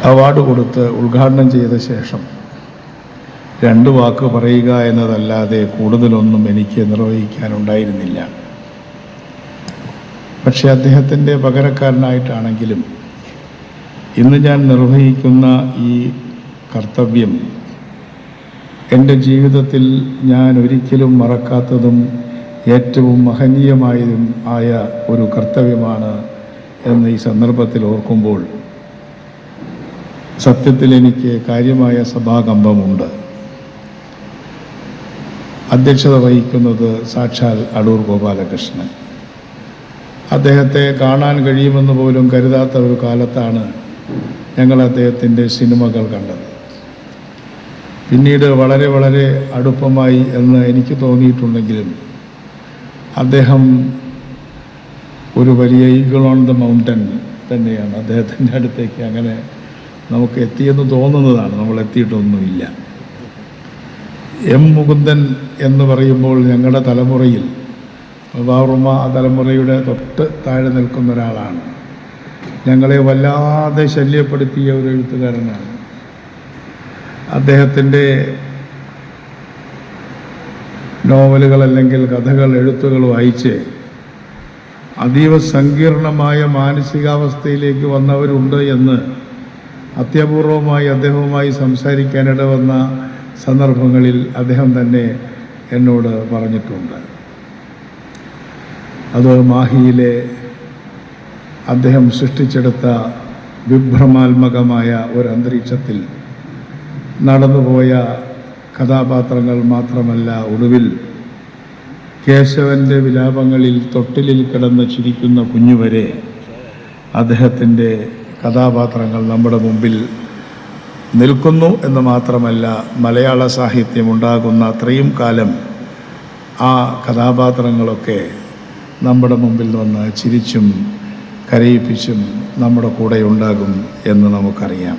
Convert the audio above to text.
Award കൊടുത്ത് ഉദ്ഘാടനം ചെയ്ത ശേഷം 2 വാക്ക് പറയുക എന്നതല്ലാതെ കൂടുതലൊന്നും എനിക്ക് നിർവഹിക്കാനുണ്ടായിരുന്നില്ല. പക്ഷേ അദ്ദേഹത്തിൻ്റെ പകരക്കാരനായിട്ടാണെങ്കിലും ഇന്ന് ഞാൻ നിർവഹിക്കുന്ന ഈ കർത്തവ്യം എൻ്റെ ജീവിതത്തിൽ ഞാൻ ഒരിക്കലും മറക്കാത്തതും ഏറ്റവും മഹനീയമായതും ആയ ഒരു കർത്തവ്യമാണ് എന്ന് ഈ സന്ദർഭത്തിൽ ഓർക്കുമ്പോൾ സത്യത്തിൽ എനിക്ക് കാര്യമായ സഭാകമ്പമുണ്ട്. അധ്യക്ഷത വഹിക്കുന്നത് സാക്ഷാൽ അടൂർ ഗോപാലകൃഷ്ണൻ. അദ്ദേഹത്തെ കാണാൻ കഴിയുമെന്ന് പോലും കരുതാത്ത ഒരു കാലത്താണ് ഞങ്ങൾ അദ്ദേഹത്തിൻ്റെ സിനിമകൾ കണ്ടത്. പിന്നീട് വളരെ വളരെ അടുപ്പമായി എന്ന് എനിക്ക് തോന്നിയിട്ടുണ്ടെങ്കിലും അദ്ദേഹം ഒരു വലിയ ഈഗിൾ ഓൺ ദ മൗണ്ടൻ തന്നെയാണ്. അദ്ദേഹത്തിൻ്റെ അടുത്തേക്ക് അങ്ങനെ നമുക്ക് എത്തിയെന്ന് തോന്നുന്നതാണ്, നമ്മൾ എത്തിയിട്ടൊന്നുമില്ല. എം മുകുന്ദൻ എന്ന് പറയുമ്പോൾ ഞങ്ങളുടെ തലമുറയിൽ ബാറുമ ആ തലമുറയുടെ തൊട്ട് താഴെ നിൽക്കുന്ന ഒരാളാണ്. ഞങ്ങളെ വല്ലാതെ ശല്യപ്പെടുത്തിയ ഒരു എഴുത്തുകാരനാണ്. അദ്ദേഹത്തിൻ്റെ നോവലുകൾ അല്ലെങ്കിൽ കഥകൾ, എഴുത്തുകൾ വായിച്ച് അതീവ സങ്കീർണമായ മാനസികാവസ്ഥയിലേക്ക് വന്നവരുണ്ട് എന്ന് അത്യപൂർവമായി അദ്ദേഹവുമായി സംസാരിക്കാനിട വന്ന സന്ദർഭങ്ങളിൽ അദ്ദേഹം തന്നെ എന്നോട് പറഞ്ഞിട്ടുണ്ട്. അത് മാഹിയിലെ അദ്ദേഹം സൃഷ്ടിച്ചെടുത്ത വിഭ്രമാത്മകമായ ഒരു അന്തരീക്ഷത്തിൽ നടന്നുപോയ കഥാപാത്രങ്ങൾ മാത്രമല്ല, ഒടുവിൽ കേശവൻ്റെ വിലാപങ്ങളിൽ തൊട്ടിലിൽ കിടന്ന് ചിരിക്കുന്ന കുഞ്ഞുവരെ അദ്ദേഹത്തിൻ്റെ കഥാപാത്രങ്ങൾ നമ്മുടെ മുമ്പിൽ നിൽക്കുന്നു എന്ന് മാത്രമല്ല, മലയാള സാഹിത്യം ഉണ്ടാകുന്ന അത്രയും കാലം ആ കഥാപാത്രങ്ങളൊക്കെ നമ്മുടെ മുമ്പിൽ വന്ന് ചിരിച്ചും കരയിപ്പിച്ചും നമ്മുടെ കൂടെ ഉണ്ടാകും എന്ന് നമുക്കറിയാം.